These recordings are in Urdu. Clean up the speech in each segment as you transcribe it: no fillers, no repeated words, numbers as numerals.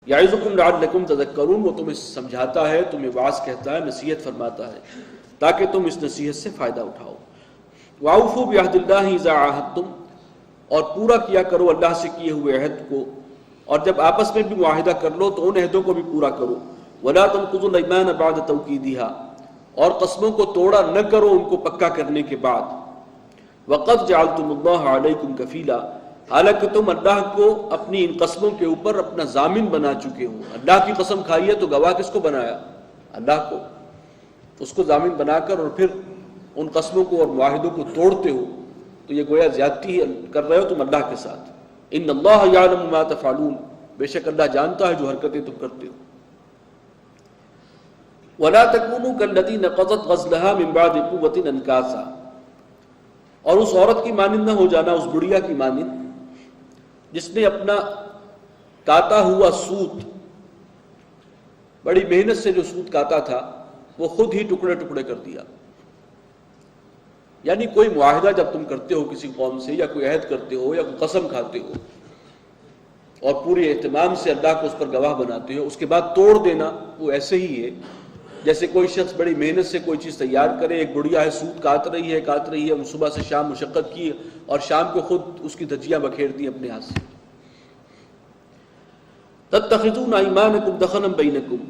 یعظکم لعلکم تذکرون، وہ تمہیں سمجھاتا ہے، تمہیں واعظ کہتا ہے، نصیحت فرماتا ہے تاکہ تم اس نصیحت سے فائدہ اٹھاؤ۔ وَأَوْفُوا بِعَهْدِ اللَّهِ إِذَا عَاهَدتُّمْ، اور پورا کیا کرو اللہ سے کیے ہوئے عہد کو، اور جب آپس میں بھی معاہدہ کر لو تو ان عہدوں کو بھی پورا کرو۔ وَلَا تَنقُضُوا الْأَيْمَانَ بَعْدَ تَوْكِيدِهَا، اور قسموں کو توڑا نہ کرو ان کو پکا کرنے کے بعد۔ وَقَدْ جَعَلْتُمُ اللَّهَ عَلَيْكُمْ كَفِيلًا، حالانکہ تم اللہ کو اپنی ان قسموں کے اوپر اپنا ضامن بنا چکے ہو۔ اللہ کی قسم کھائی ہے تو گواہ کس کو بنایا؟ اللہ کو۔ اس کو ضامن بنا کر اور پھر ان قسموں کو اور معاہدوں کو توڑتے ہو تو یہ گویا زیادتی کر رہے ہو تم اللہ کے ساتھ۔ ان اللہ یعلم ما تفعلون، بے شک اللہ جانتا ہے جو حرکتیں تم کرتے ہو۔ ولا تکونوا کالذی نقضت غزلها من بعد قوۃ انکاثا، اور اس عورت کی مانند نہ ہو جانا، اس بڑھیا کی مانند جس نے اپنا کاتا ہوا سوت، بڑی محنت سے جو سوت کاتا تھا وہ خود ہی ٹکڑے ٹکڑے کر دیا۔ یعنی کوئی معاہدہ جب تم کرتے ہو کسی قوم سے، یا کوئی عہد کرتے ہو، یا کوئی قسم کھاتے ہو اور پورے اہتمام سے اللہ کو اس پر گواہ بناتے ہو، اس کے بعد توڑ دینا، وہ ایسے ہی ہے جیسے کوئی شخص بڑی محنت سے کوئی چیز تیار کرے، ایک بڑھیا ہے سوت کاٹ رہی ہے، وہ صبح سے شام مشقت کی اور شام کو خود اس کی دھجیاں بکھیر دی اپنے ہاتھ سے۔ تتخذون ایمانکم دخلا بینکم،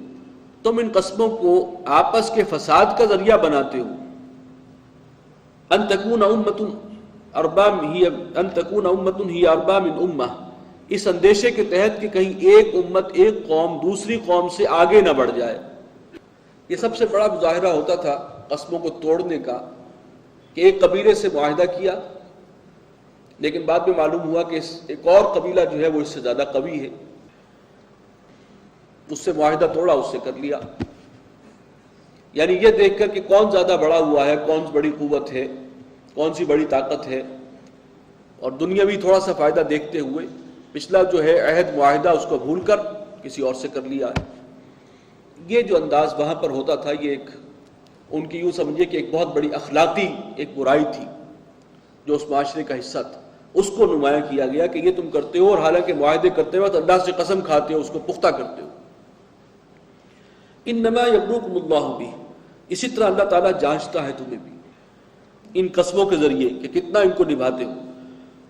تم ان قسموں کو آپس کے فساد کا ذریعہ بناتے ہو۔ ان تکون امۃ ہی اربا من امہ، اس اندیشے کے تحت کہ کہیں ایک امت، ایک قوم دوسری قوم سے آگے نہ بڑھ جائے۔ یہ سب سے بڑا مظاہرہ ہوتا تھا قسموں کو توڑنے کا، کہ ایک قبیلے سے معاہدہ کیا لیکن بعد میں معلوم ہوا کہ ایک اور قبیلہ جو ہے وہ اس سے زیادہ قوی ہے، اس سے معاہدہ توڑا، اس سے کر لیا۔ یعنی یہ دیکھ کر کہ کون زیادہ بڑا ہوا ہے، کون سی بڑی قوت ہے، کون سی بڑی طاقت ہے، اور دنیاوی تھوڑا سا فائدہ دیکھتے ہوئے پچھلا جو ہے عہد معاہدہ اس کو بھول کر کسی اور سے کر لیا ہے۔ یہ جو انداز وہاں پر ہوتا تھا، یہ ایک ان کی یوں سمجھے کہ ایک بہت بڑی اخلاقی ایک برائی تھی جو اس معاشرے کا حصہ تھا، اس کو نمایاں کیا گیا کہ یہ تم کرتے ہو، اور حالانکہ معاہدے کرتے وقت اللہ سے قسم کھاتے ہو، اس کو پختہ کرتے ہو۔ انما یبلوکم اللہ بہ، اسی طرح اللہ تعالیٰ جانچتا ہے تمہیں بھی ان قسموں کے ذریعے کہ کتنا ان کو نبھاتے ہو۔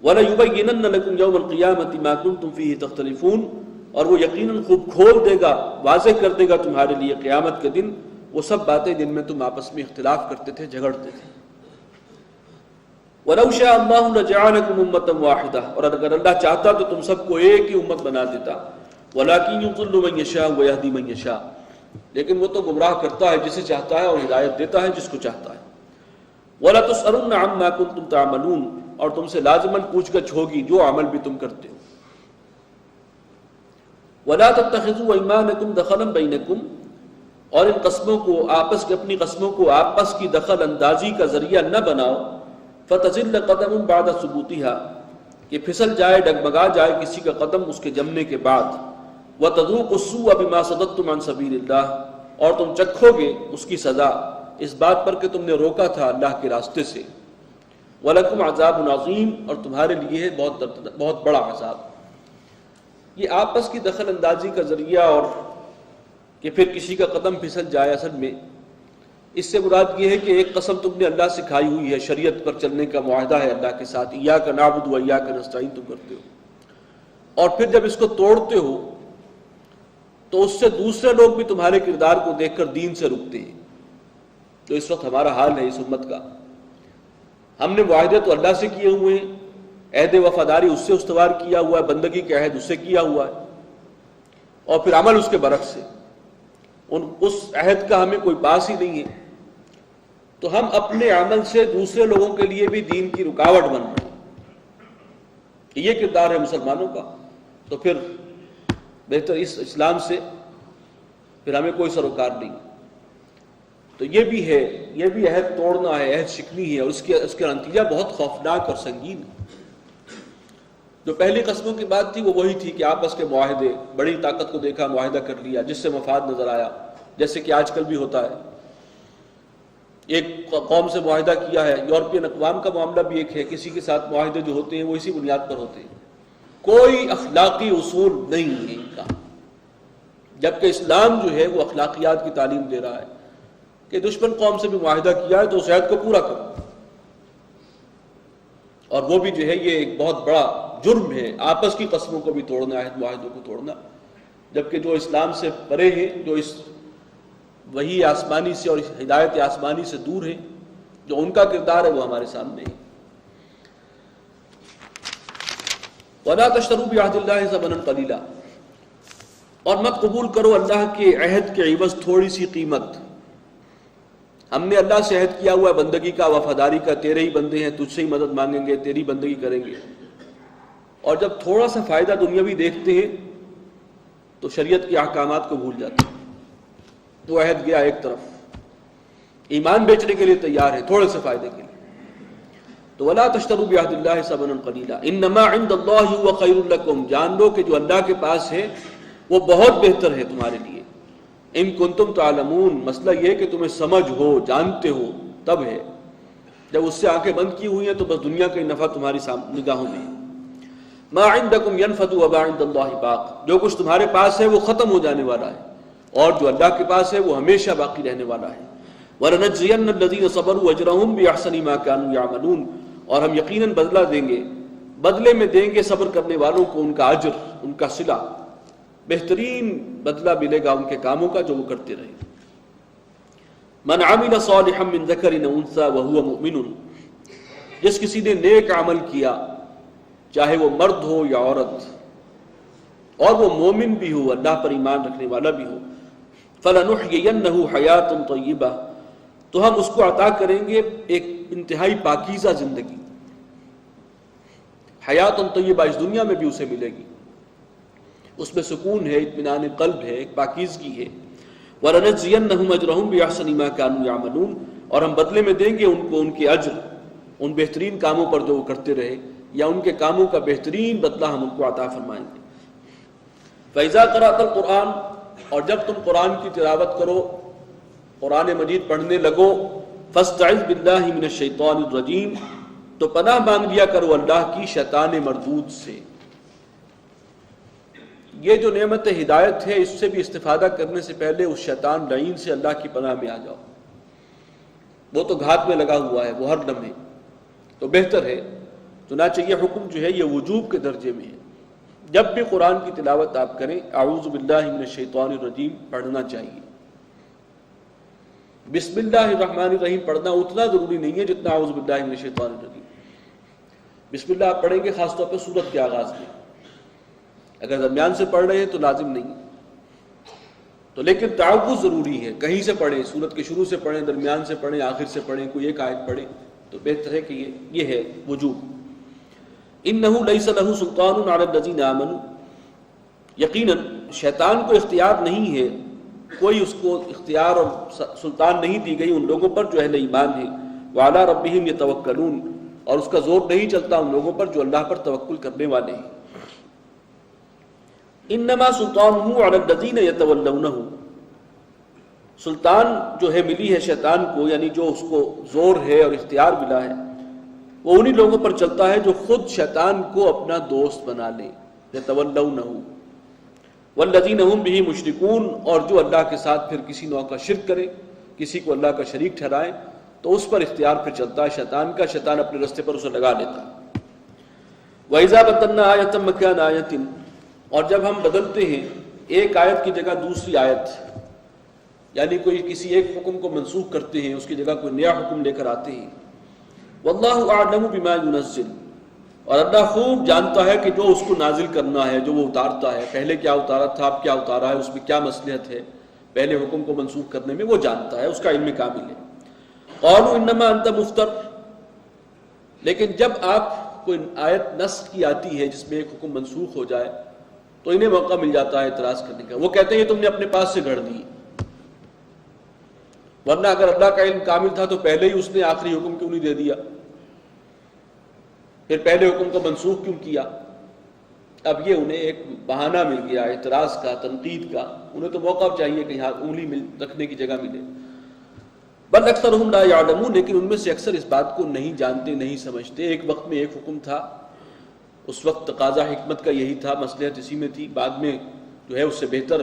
وَلَيُبَيِّنَنَّ لَكُمْ يَوْمَ الْقِيَامَةِ مَا كُنْتُمْ فِيهِ تَخْتَلِفُونَ، اور وہ یقیناً خوب کھول دے گا، واضح کر دے گا تمہارے لیے قیامت کے دن وہ سب باتیں جن میں تم آپس میں اختلاف کرتے تھے، جھگڑتے تھے۔ وَلَوْ شَاءَ اللَّهُ لَجَعَلَكُمْ أُمَّةً وَاحِدَةً، اور اگر اللہ چاہتا تو تم سب کو ایک ہی امت بنا دیتا۔ وَلَكِنْ يُضِلُّ مَن يَشَاءُ وَيَهْدِي مَن يَشَاءُ، لیکن وہ تو گمراہ کرتا ہے جسے چاہتا ہے اور ہدایت دیتا ہے جس کو چاہتا ہے۔ وَلَتُسْأَلُنَّ عَمَّا كُنتُمْ تَعْمَلُونَ، اور تم سے لازماً پوچھ گچھ ہوگی جو عمل بھی تم کرتے ہو۔ وَلَا تَتَّخِذُوا أَيْمَانَكُمْ دَخَلًا بَيْنَكُمْ، اور ان قسموں کو اپنی قسموں کو آپس کی دخل اندازی کا ذریعہ نہ بناؤ۔ فَتَزِلَّ قَدَمٌ بَعْدَ ثُبُوتِهَا، کہ پھسل جائے، ڈگمگا جائے کسی کا قدم اس کے جمنے کے بعد۔ وَتَذُوقُوا السُّوءَ بِمَا صَدَدتُّمْ عَنْ سَبِيلِ اللَّهِ، اور تم چکھو گے اس کی سزا اس بات پر کہ تم نے روکا تھا اللہ کے راستے سے۔ وَلَكُمْ عَذَابٌ عَظِيمٌ، اور تمہارے لیے ہے بہت بڑا عذاب۔ یہ آپس کی دخل اندازی کا ذریعہ اور کہ پھر کسی کا قدم پھسل جائے، اصل میں اس سے مراد یہ ہے کہ ایک قسم تم نے اللہ سے کھائی ہوئی ہے، شریعت پر چلنے کا معاہدہ ہے اللہ کے ساتھ، ایاک نعبد و ایاک نستعین تم کرتے ہو، اور پھر جب اس کو توڑتے ہو تو اس سے دوسرے لوگ بھی تمہارے کردار کو دیکھ کر دین سے رکتے ہیں۔ تو اس وقت ہمارا حال ہے اس امت کا، ہم نے معاہدے تو اللہ سے کیے ہوئے ہیں، عہد وفاداری اس سے استوار کیا ہوا ہے، بندگی کا عہد اس سے کیا ہوا ہے، اور پھر عمل اس کے برعکس ہے، اس عہد کا ہمیں کوئی پاس ہی نہیں ہے، تو ہم اپنے عمل سے دوسرے لوگوں کے لیے بھی دین کی رکاوٹ بن رہے ہیں۔ یہ کردار ہے مسلمانوں کا، تو پھر بہتر اس اسلام سے پھر ہمیں کوئی سروکار نہیں۔ تو یہ بھی ہے، یہ بھی عہد توڑنا ہے، عہد شکنی ہے، اور اس کا نتیجہ بہت خوفناک اور سنگین ہے۔ جو پہلی قسموں کی بات تھی وہ وہی تھی کہ آپس کے معاہدے، بڑی طاقت کو دیکھا معاہدہ کر لیا جس سے مفاد نظر آیا، جیسے کہ آج کل بھی ہوتا ہے۔ ایک قوم سے معاہدہ کیا ہے، یورپین اقوام کا معاملہ بھی ایک ہے، کسی کے ساتھ معاہدے جو ہوتے ہیں وہ اسی بنیاد پر ہوتے ہیں، کوئی اخلاقی اصول نہیں ہے ان کا، جبکہ اسلام جو ہے وہ اخلاقیات کی تعلیم دے رہا ہے کہ دشمن قوم سے بھی معاہدہ کیا ہے تو اس عہد کو پورا کرو، اور وہ بھی جو ہے یہ ایک بہت بڑا جرم ہے، آپس کی قسموں کو بھی توڑنا، عہد معاہدوں کو توڑنا، جبکہ جو اسلام سے پرے ہیں، جو اس وحی آسمانی سے اور ہدایت آسمانی سے دور ہیں، جو ان کا کردار ہے وہ ہمارے سامنے ہے۔ وَلَا تَشْتَرُوا بِعَهْدِ اللَّهِ ثَمَنًا قَلِيلًا، اور مت قبول کرو اللہ کے عہد کے عوض تھوڑی سی قیمت۔ ہم نے اللہ سے عہد کیا ہوا ہے بندگی کا، وفاداری کا، تیرے ہی بندے ہیں، تجھ سے ہی مدد مانگیں گے، تیری بندگی کریں گے، اور جب تھوڑا سا فائدہ دنیاوی دیکھتے ہیں تو شریعت کے احکامات کو بھول جاتے ہیں۔ وہ عہد گیا ایک طرف، ایمان بیچنے کے لیے تیار ہے تھوڑے سے فائدے کے لیے۔ تو وَلَا تَشْتَرُوا بِعَهْدِ اللَّهِ ثَمَنًا قَلِيلًا إِنَّمَا عِندَ اللَّهِ هُوَ خَيْرٌ لَكُمْ، جان لو کہ جو اللہ کے پاس ہے وہ بہت بہتر ہے تمہارے لیے۔ ان کنتم تعلمون، مسئلہ یہ کہ تمہیں سمجھ ہو، جانتے ہو، تب ہے۔ جب اس سے آنکھیں بند کی ہوئی ہیں تو بس دنیا کا نفع تمہاری نگاہوں میں ہے۔ مَا عِندَكُمْ يَنْفَدُ وَمَا عِندَ اللَّهِ بَاقٍ، جو کچھ تمہارے پاس ہے وہ ختم ہو جانے والا ہے، اور جو اللہ کے پاس ہے وہ ہمیشہ باقی رہنے والا ہے۔ وَلَنَجْزِيَنَّ الَّذِينَ صَبَرُوا أَجْرَهُمْ بِأَحْسَنِ مَا كَانُوا يَعْمَلُونَ، اور ہم یقیناً بدلہ دیں گے، بدلے میں دیں گے صبر کرنے والوں کو ان کا اجر، ان کا صلہ، بہترین بدلہ ملے گا ان کے کاموں کا جو وہ کرتے رہے۔ من عمل صالحا من ذکر او انثى وهو مؤمن، جس کسی نے نیک عمل کیا چاہے وہ مرد ہو یا عورت، اور وہ مومن بھی ہو، اللہ پر ایمان رکھنے والا بھی ہو، فلنحيينه حیاة طیبہ، تو ہم اس کو عطا کریں گے ایک انتہائی پاکیزہ زندگی، حیات طیبہ، اس دنیا میں بھی اسے ملے گی، اس میں سکون ہے، اطمینان قلب ہے، ایک پاکیزگی ہے۔ وَلَنَجْزِيَنَّهُمْ أَجْرَهُمْ بِأَحْسَنِ مَا كَانُوا يَعْمَلُونَ، اور ہم بدلے میں دیں گے ان کو ان کے اجر، ان بہترین کاموں پر جو وہ کرتے رہے، یا ان کے کاموں کا بہترین بدلہ ہم ان کو عطا فرمائیں گے۔ فَإِذَا قَرَأْتَ الْقُرْآنَ، اور جب تم قرآن کی تلاوت کرو، قرآن مجید پڑھنے لگو، فَاسْتَعِذْ بِاللَّهِ مِنَ الشَّيْطَانِ الرَّجِيمِ، تو پناہ مانگ لیا کرو اللہ کی شیطان مردود سے۔ یہ جو نعمت ہدایت ہے اس سے بھی استفادہ کرنے سے پہلے اس شیطان لعین سے اللہ کی پناہ میں آ جاؤ، وہ تو گھات میں لگا ہوا ہے، وہ ہر لمحے، تو بہتر ہے۔ چنانچہ یہ حکم جو ہے یہ وجوب کے درجے میں ہے، جب بھی قرآن کی تلاوت آپ کریں اعوذ باللہ من الشیطان الرجیم پڑھنا چاہیے۔ بسم اللہ الرحمن الرحیم پڑھنا اتنا ضروری نہیں ہے جتنا اعوذ باللہ من الشیطان الرجیم۔ بسم اللہ آپ پڑھیں گے خاص طور پہ سورت کے آغاز میں، اگر درمیان سے پڑھ رہے ہیں تو لازم نہیں، تو لیکن تعوذ ضروری ہے، کہیں سے پڑھیں، سورت کے شروع سے پڑھیں، درمیان سے پڑھیں، آخر سے پڑھیں، کوئی ایک آیت پڑھیں، تو بہتر ہے کہ یہ ہے وجوب۔ انہ لیس لہ سلطان علی الذین آمنوا، یقیناً شیطان کو اختیار نہیں ہے، کوئی اس کو اختیار اور سلطان نہیں دی گئی ان لوگوں پر جو اہل ایمان ہیں، وعلی ربہم یتوکلون، اور اس کا زور نہیں چلتا ان لوگوں پر جو اللہ پر توکل کرنے والے ہیں۔ انما سلطانہ علی الذین یتولونہ، سلطان جو ہے ملی ہے شیطان کو، یعنی جو اس کو زور ہے اور اختیار ملا ہے، وہ انہی لوگوں پر چلتا ہے جو خود شیطان کو اپنا دوست بنا لیں، یتولونہ، والذین هم به مشرکون، اور جو اللہ کے ساتھ پھر کسی نوع کا شرک کرے، کسی کو اللہ کا شریک ٹھہرائے، تو اس پر اختیار پھر چلتا ہے شیطان کا، شیطان اپنے رستے پر اسے لگا لیتا ہے۔ وَإِذَا بَدَّلْنَا آیَةً مَكَانَ آیَةٍ، اور جب ہم بدلتے ہیں ایک آیت کی جگہ دوسری آیت، یعنی کوئی کسی ایک حکم کو منسوخ کرتے ہیں، اس کی جگہ کوئی نیا حکم لے کر آتے ہیں، وَاللَّهُ أَعْلَمُ بِمَا يُنَزِّلُ، اور اللہ خوب جانتا ہے کہ جو اس کو نازل کرنا ہے، جو وہ اتارتا ہے، پہلے کیا اتارا تھا، اب کیا اتارا ہے، اس میں کیا مصلحت ہے، پہلے حکم کو منسوخ کرنے میں وہ جانتا ہے، اس کا علم کامل ہے۔ قالوا انما انت مفتر، لیکن جب آپ کوئی آیت نسخ کی آتی ہے جس میں ایک حکم منسوخ ہو جائے تو انہیں موقع مل جاتا ہے اعتراض کرنے کا، وہ کہتے ہیں یہ تم نے اپنے پاس سے گھڑ دی، ورنہ اگر اللہ کا علم کامل تھا تو پہلے ہی اس نے آخری حکم کیوں نہیں دے دیا، پھر پہلے حکم کو منسوخ کیوں کیا۔ اب یہ انہیں ایک بہانہ مل گیا اعتراض کا، تنقید کا، انہیں تو موقع چاہیے کہ یہاں انگلی رکھنے کی جگہ ملے۔ بل اکثرهم لا يعلمون، لیکن ان میں سے اکثر اس بات کو نہیں جانتے، نہیں سمجھتے۔ ایک وقت میں ایک حکم تھا، اس وقت تقاضا حکمت کا یہی تھا، مصلحت اسی میں تھی، بعد میں جو ہے اس سے بہتر